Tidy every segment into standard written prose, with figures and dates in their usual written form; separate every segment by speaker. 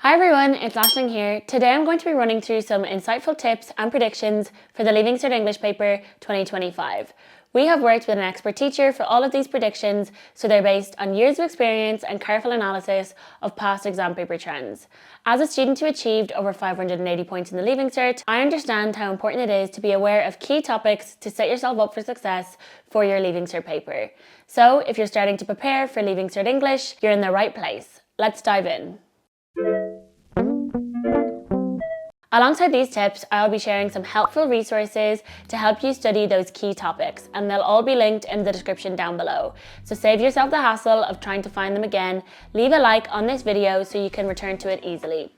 Speaker 1: Hi everyone, it's Aisling here. Today I'm going to be running through some insightful tips and predictions for the Leaving Cert English paper 2025. We have worked with an expert teacher for all of these predictions, so they're based on years of experience and careful analysis of past exam paper trends. As a student who achieved over 580 points in the Leaving Cert, I understand how important it is to be aware of key topics to set yourself up for success for your Leaving Cert paper. So if you're starting to prepare for Leaving Cert English, you're in the right place. Let's dive in. Alongside these tips, I'll be sharing some helpful resources to help you study those key topics, and they'll all be linked in the description down below. So save yourself the hassle of trying to find them again. Leave a like on this video so you can return to it easily.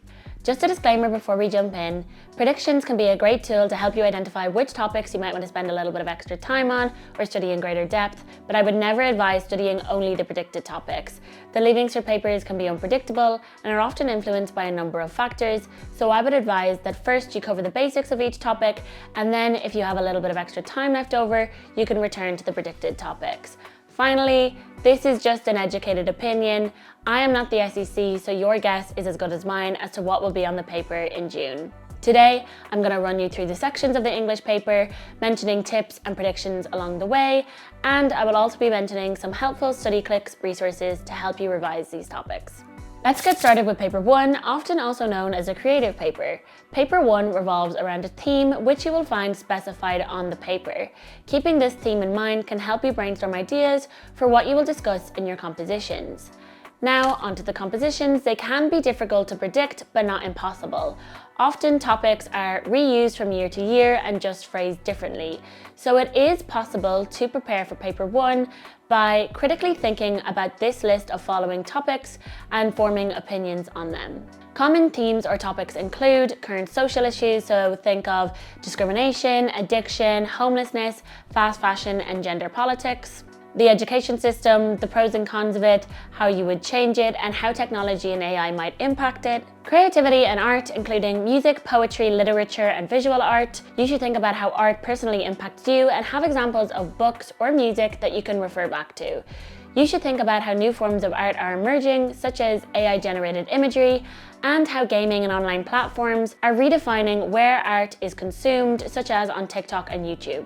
Speaker 1: Just a disclaimer before we jump in, predictions can be a great tool to help you identify which topics you might want to spend a little bit of extra time on or study in greater depth, but I would never advise studying only the predicted topics. The Leaving Cert papers can be unpredictable and are often influenced by a number of factors, so I would advise that first you cover the basics of each topic, and then if you have a little bit of extra time left over, you can return to the predicted topics. Finally, this is just an educated opinion. I am not the SEC, so your guess is as good as mine as to what will be on the paper in June. Today, I'm going to run you through the sections of the English paper, mentioning tips and predictions along the way, and I will also be mentioning some helpful Studyclix resources to help you revise these topics. Let's get started with paper 1, often also known as a creative paper. Paper 1 revolves around a theme which you will find specified on the paper. Keeping this theme in mind can help you brainstorm ideas for what you will discuss in your compositions. Now, onto the compositions. They can be difficult to predict, but not impossible. Often topics are reused from year to year and just phrased differently. So it is possible to prepare for paper 1 by critically thinking about this list of following topics and forming opinions on them. Common themes or topics include current social issues, so think of discrimination, addiction, homelessness, fast fashion and gender politics. The education system, the pros and cons of it, how you would change it, and how technology and AI might impact it. Creativity and art, including music, poetry, literature, and visual art. You should think about how art personally impacts you and have examples of books or music that you can refer back to. You should think about how new forms of art are emerging, such as AI-generated imagery, and how gaming and online platforms are redefining where art is consumed, such as on TikTok and YouTube.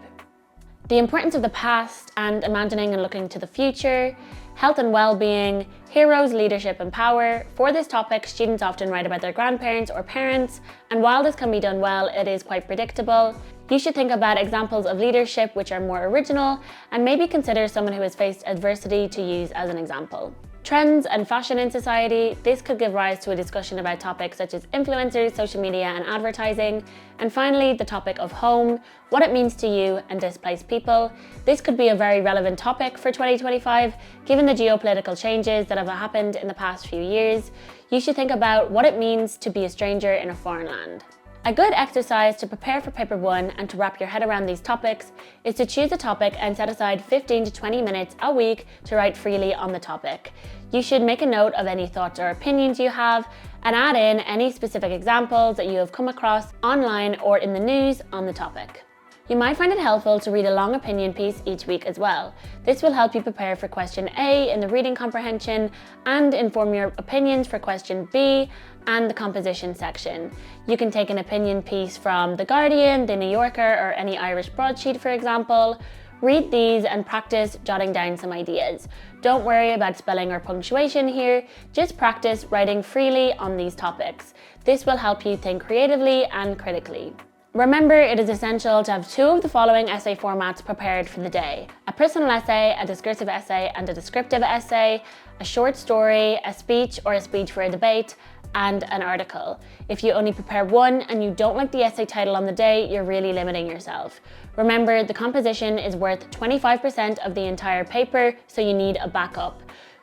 Speaker 1: The importance of the past and imagining and looking to the future, health and well-being, heroes, leadership and power. For this topic, students often write about their grandparents or parents, and while this can be done well, it is quite predictable. You should think about examples of leadership which are more original, and maybe consider someone who has faced adversity to use as an example. Trends and fashion in society. This could give rise to a discussion about topics such as influencers, social media and advertising. And finally, the topic of home, what it means to you and displaced people. This could be a very relevant topic for 2025, given the geopolitical changes that have happened in the past few years. You should think about what it means to be a stranger in a foreign land. A good exercise to prepare for paper 1 and to wrap your head around these topics is to choose a topic and set aside 15 to 20 minutes a week to write freely on the topic. You should make a note of any thoughts or opinions you have and add in any specific examples that you have come across online or in the news on the topic. You might find it helpful to read a long opinion piece each week as well. This will help you prepare for question A in the reading comprehension and inform your opinions for question B and the composition section. You can take an opinion piece from The Guardian, The New Yorker, or any Irish broadsheet, for example. Read these and practice jotting down some ideas. Don't worry about spelling or punctuation here, just practice writing freely on these topics. This will help you think creatively and critically. Remember, it is essential to have 2 of the following essay formats prepared for the day: a personal essay, a discursive essay, and a descriptive essay, a short story, a speech or a speech for a debate, and an article. If you only prepare 1 and you don't like the essay title on the day, you're really limiting yourself. Remember, the composition is worth 25% of the entire paper, so you need a backup.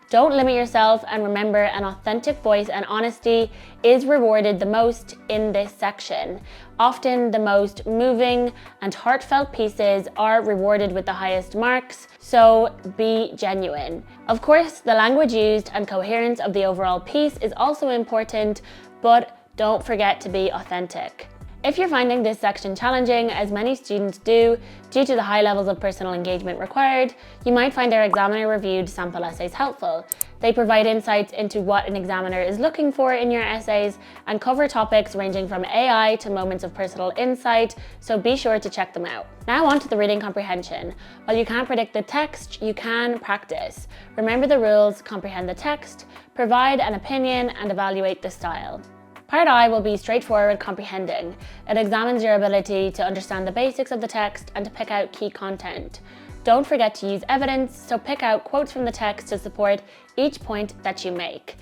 Speaker 1: Don't limit yourself, and remember, an authentic voice and honesty is rewarded the most in this section. Often the most moving and heartfelt pieces are rewarded with the highest marks, so be genuine. Of course, the language used and coherence of the overall piece is also important, but don't forget to be authentic. If you're finding this section challenging, as many students do, due to the high levels of personal engagement required, you might find our examiner-reviewed sample essays helpful. They provide insights into what an examiner is looking for in your essays and cover topics ranging from AI to moments of personal insight, so be sure to check them out. Now on to the reading comprehension. While you can't predict the text, you can practice. Remember the rules, comprehend the text, provide an opinion, and evaluate the style. Part I will be straightforward comprehending. It examines your ability to understand the basics of the text and to pick out key content. Don't forget to use evidence, so pick out quotes from the text to support each point that you make.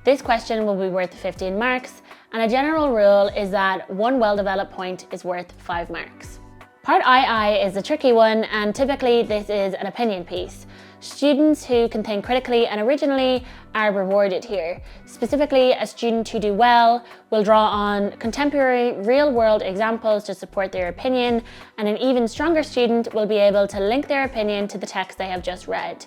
Speaker 1: This question will be worth 15 marks, and a general rule is that one well-developed point is worth 5 marks. Part II is a tricky one, and typically this is an opinion piece. Students who can think critically and originally are rewarded here. Specifically, a student who do well will draw on contemporary real-world examples to support their opinion, and an even stronger student will be able to link their opinion to the text they have just read.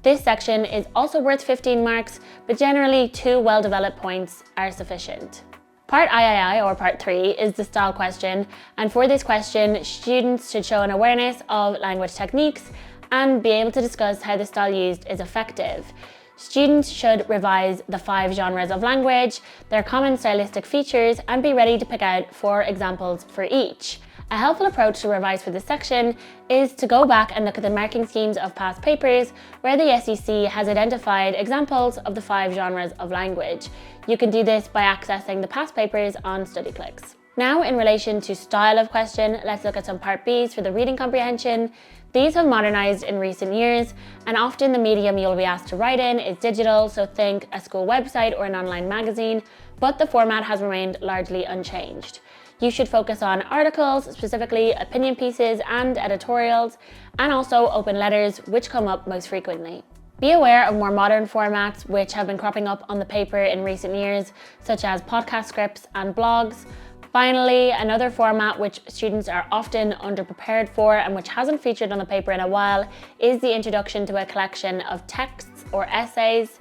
Speaker 1: This section is also worth 15 marks, but generally 2 well-developed points are sufficient. Part III, or Part 3, is the style question, and for this question, students should show an awareness of language techniques and be able to discuss how the style used is effective. Students should revise the 5 genres of language, their common stylistic features, and be ready to pick out 4 examples for each. A helpful approach to revise for this section is to go back and look at the marking schemes of past papers where the SEC has identified examples of the 5 genres of language. You can do this by accessing the past papers on Studyclix. Now, in relation to style of question, let's look at some Part Bs for the reading comprehension. These have modernized in recent years, and often the medium you'll be asked to write in is digital, so think a school website or an online magazine, but the format has remained largely unchanged. You should focus on articles, specifically opinion pieces and editorials, and also open letters, which come up most frequently. Be aware of more modern formats which have been cropping up on the paper in recent years, such as podcast scripts and blogs. Finally, another format which students are often underprepared for and which hasn't featured on the paper in a while is the introduction to a collection of texts or essays.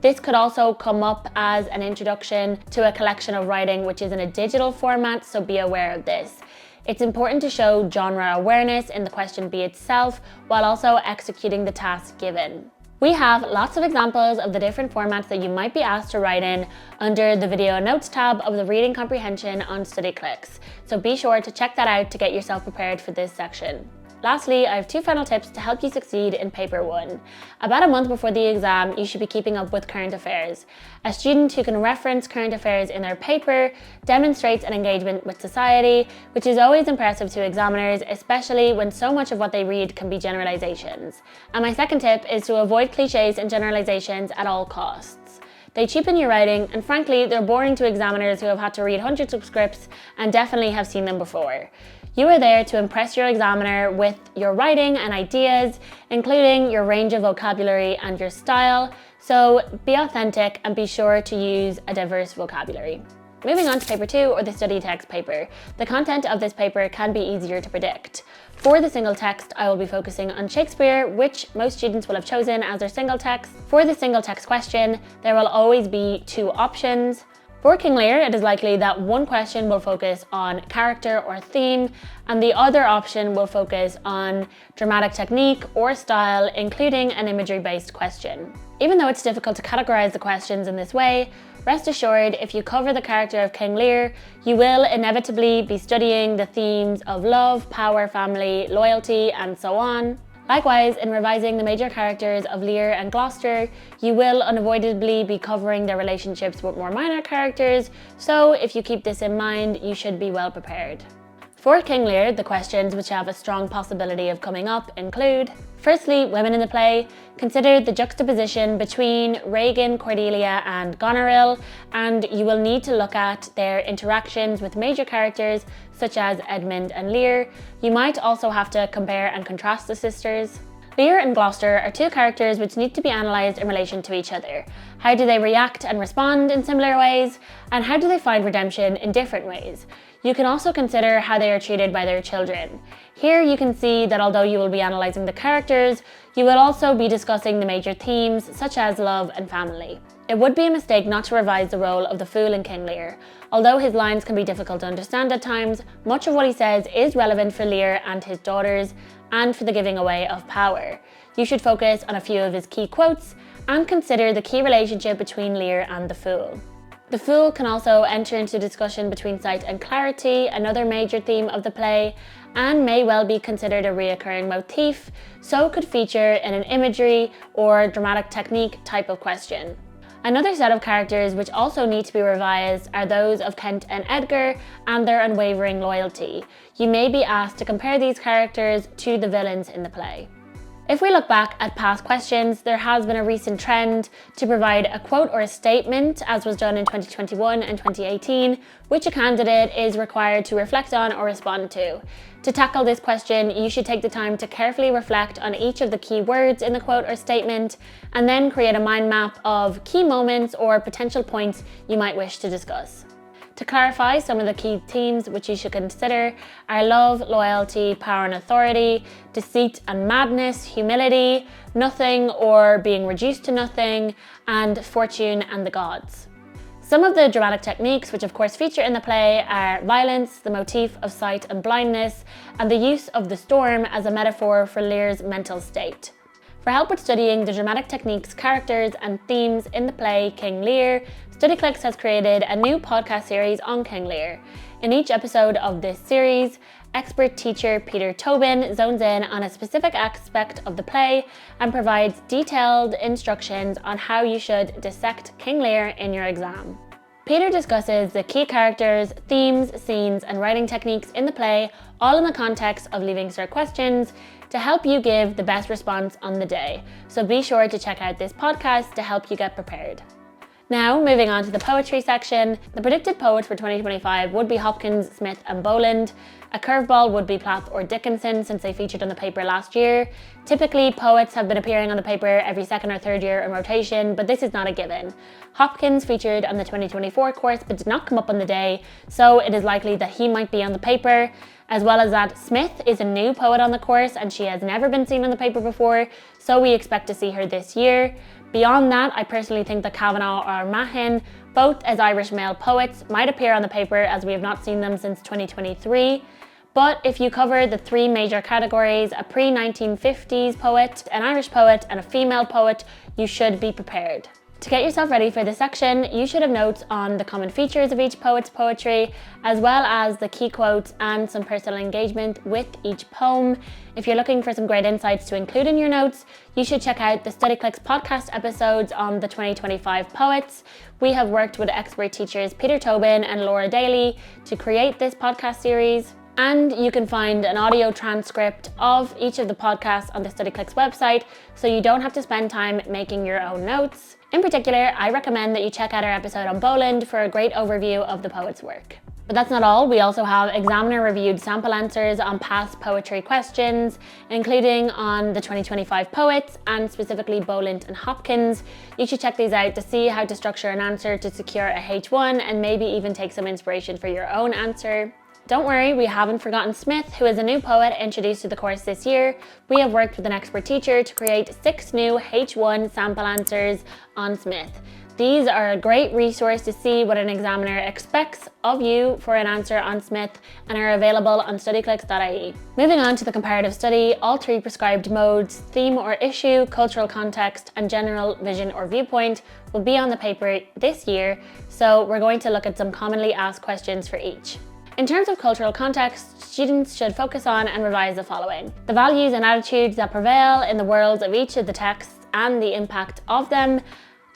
Speaker 1: This could also come up as an introduction to a collection of writing which is in a digital format, so be aware of this. It's important to show genre awareness in the question B itself while also executing the task given. We have lots of examples of the different formats that you might be asked to write in under the video notes tab of the reading comprehension on Studyclix, so be sure to check that out to get yourself prepared for this section. Lastly, I have 2 final tips to help you succeed in paper 1. About a month before the exam, you should be keeping up with current affairs. A student who can reference current affairs in their paper demonstrates an engagement with society, which is always impressive to examiners, especially when so much of what they read can be generalizations. And my second tip is to avoid cliches and generalizations at all costs. They cheapen your writing, and frankly, they're boring to examiners who have had to read hundreds of scripts and definitely have seen them before. You are there to impress your examiner with your writing and ideas, including your range of vocabulary and your style, so be authentic and be sure to use a diverse vocabulary. Moving on to paper 2, or the study text paper. The content of this paper can be easier to predict. For the single text, I will be focusing on Shakespeare, which most students will have chosen as their single text. For the single text question, there will always be 2 options. For King Lear, it is likely that one question will focus on character or theme, and the other option will focus on dramatic technique or style, including an imagery-based question. Even though it's difficult to categorize the questions in this way, rest assured, if you cover the character of King Lear, you will inevitably be studying the themes of love, power, family, loyalty, and so on. Likewise, in revising the major characters of Lear and Gloucester, you will unavoidably be covering their relationships with more minor characters, so if you keep this in mind, you should be well prepared. For King Lear, the questions which have a strong possibility of coming up include: firstly, women in the play. Consider the juxtaposition between Regan, Cordelia, and Goneril, and you will need to look at their interactions with major characters such as Edmund and Lear. You might also have to compare and contrast the sisters. Lear and Gloucester are 2 characters which need to be analysed in relation to each other. How do they react and respond in similar ways? And how do they find redemption in different ways? You can also consider how they are treated by their children. Here you can see that although you will be analysing the characters, you will also be discussing the major themes such as love and family. It would be a mistake not to revise the role of the fool in King Lear. Although his lines can be difficult to understand at times, much of what he says is relevant for Lear and his daughters, and for the giving away of power. You should focus on a few of his key quotes and consider the key relationship between Lear and the Fool. The Fool can also enter into discussion between sight and clarity, another major theme of the play, and may well be considered a reoccurring motif, so could feature in an imagery or dramatic technique type of question. Another set of characters which also need to be revised are those of Kent and Edgar and their unwavering loyalty. You may be asked to compare these characters to the villains in the play. If we look back at past questions, there has been a recent trend to provide a quote or a statement, as was done in 2021 and 2018, which a candidate is required to reflect on or respond to. To tackle this question, you should take the time to carefully reflect on each of the key words in the quote or statement, and then create a mind map of key moments or potential points you might wish to discuss. To clarify, some of the key themes which you should consider are love, loyalty, power and authority, deceit and madness, humility, nothing or being reduced to nothing, and fortune and the gods. Some of the dramatic techniques which of course feature in the play are violence, the motif of sight and blindness, and the use of the storm as a metaphor for Lear's mental state. For help with studying the dramatic techniques, characters and themes in the play King Lear, Studyclix has created a new podcast series on King Lear. In each episode of this series, expert teacher Peter Tobin zones in on a specific aspect of the play and provides detailed instructions on how you should dissect King Lear in your exam. Peter discusses the key characters, themes, scenes, and writing techniques in the play, all in the context of Leaving Cert questions, to help you give the best response on the day. So be sure to check out this podcast to help you get prepared. Now, moving on to the poetry section, the predicted poets for 2025 would be Hopkins, Smith and Boland. A curveball would be Plath or Dickinson, since they featured on the paper last year. Typically, poets have been appearing on the paper every second or third year in rotation, but this is not a given. Hopkins featured on the 2024 course but did not come up on the day, so it is likely that he might be on the paper. As well as that, Smith is a new poet on the course and she has never been seen on the paper before, so we expect to see her this year. Beyond that, I personally think that Kavanagh or Mahin, both as Irish male poets, might appear on the paper, as we have not seen them since 2023. But if you cover the three major categories, a pre-1950s poet, an Irish poet and a female poet, you should be prepared. To get yourself ready for this section, you should have notes on the common features of each poet's poetry, as well as the key quotes and some personal engagement with each poem. If you're looking for some great insights to include in your notes, you should check out the Studyclix podcast episodes on the 2025 poets. We have worked with expert teachers Peter Tobin and Laura Daly to create this podcast series. And you can find an audio transcript of each of the podcasts on the Studyclix website, so you don't have to spend time making your own notes. In particular, I recommend that you check out our episode on Boland for a great overview of the poet's work. But that's not all. We also have examiner-reviewed sample answers on past poetry questions, including on the 2025 poets and specifically Boland and Hopkins. You should check these out to see how to structure an answer to secure a H1 and maybe even take some inspiration for your own answer. Don't worry, we haven't forgotten Smith, who is a new poet introduced to the course this year. We have worked with an expert teacher to create 6 new H1 sample answers on Smith. These are a great resource to see what an examiner expects of you for an answer on Smith and are available on studyclix.ie. Moving on to the comparative study, all 3 prescribed modes, theme or issue, cultural context, and general vision or viewpoint will be on the paper this year, so we're going to look at some commonly asked questions for each. In terms of cultural context, students should focus on and revise the following: the values and attitudes that prevail in the worlds of each of the texts and the impact of them,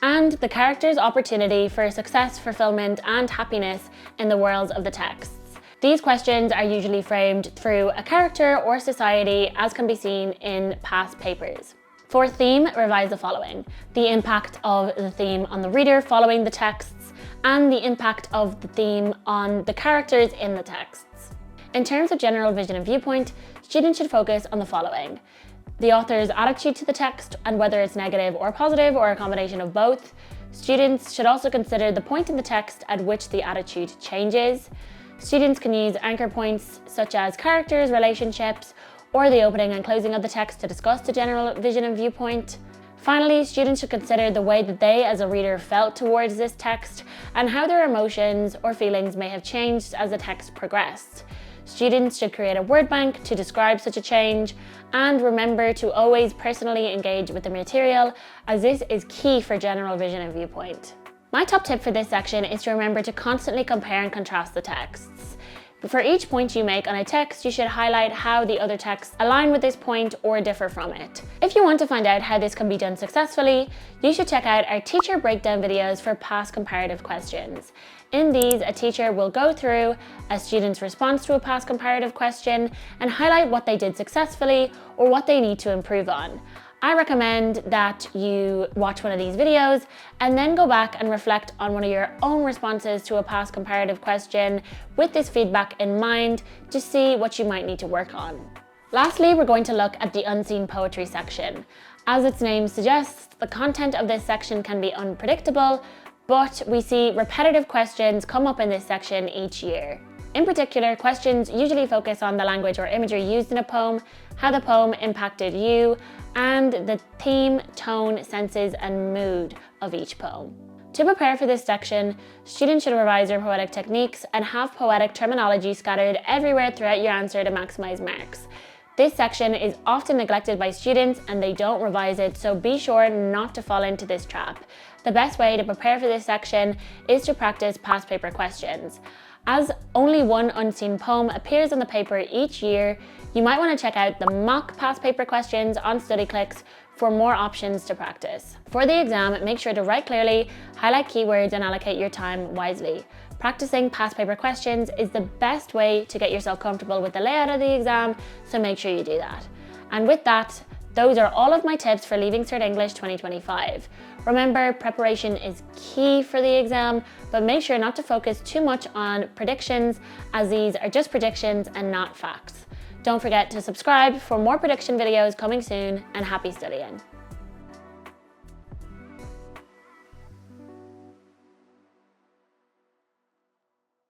Speaker 1: and the character's opportunity for success, fulfillment, and happiness in the worlds of the texts. These questions are usually framed through a character or society, as can be seen in past papers. For theme, revise the following: the impact of the theme on the reader following the texts, and the impact of the theme on the characters in the texts. In terms of general vision and viewpoint, students should focus on the following: the author's attitude to the text and whether it's negative or positive or a combination of both. Students should also consider the point in the text at which the attitude changes. Students can use anchor points such as characters, relationships, or the opening and closing of the text to discuss the general vision and viewpoint. Finally, students should consider the way that they as a reader felt towards this text and how their emotions or feelings may have changed as the text progressed. Students should create a word bank to describe such a change, and remember to always personally engage with the material, as this is key for general vision and viewpoint. My top tip for this section is to remember to constantly compare and contrast the texts. For each point you make on a text, you should highlight how the other texts align with this point or differ from it. If you want to find out how this can be done successfully, you should check out our teacher breakdown videos for past comparative questions. In these, a teacher will go through a student's response to a past comparative question and highlight what they did successfully or what they need to improve on. I recommend that you watch one of these videos and then go back and reflect on one of your own responses to a past comparative question with this feedback in mind to see what you might need to work on. Lastly, we're going to look at the unseen poetry section. As its name suggests, the content of this section can be unpredictable, but we see repetitive questions come up in this section each year. In particular, questions usually focus on the language or imagery used in a poem, how the poem impacted you, and the theme, tone, senses, and mood of each poem. To prepare for this section, students should revise their poetic techniques and have poetic terminology scattered everywhere throughout your answer to maximize marks. This section is often neglected by students and they don't revise it, so be sure not to fall into this trap. The best way to prepare for this section is to practice past paper questions. As only one unseen poem appears on the paper each year, you might want to check out the mock past paper questions on Studyclix for more options to practice. For the exam, make sure to write clearly, highlight keywords, and allocate your time wisely. Practicing past paper questions is the best way to get yourself comfortable with the layout of the exam, so make sure you do that. And with that, those are all of my tips for Leaving Cert English 2025. Remember, preparation is key for the exam, but make sure not to focus too much on predictions, as these are just predictions and not facts. Don't forget to subscribe for more prediction videos coming soon, and happy studying.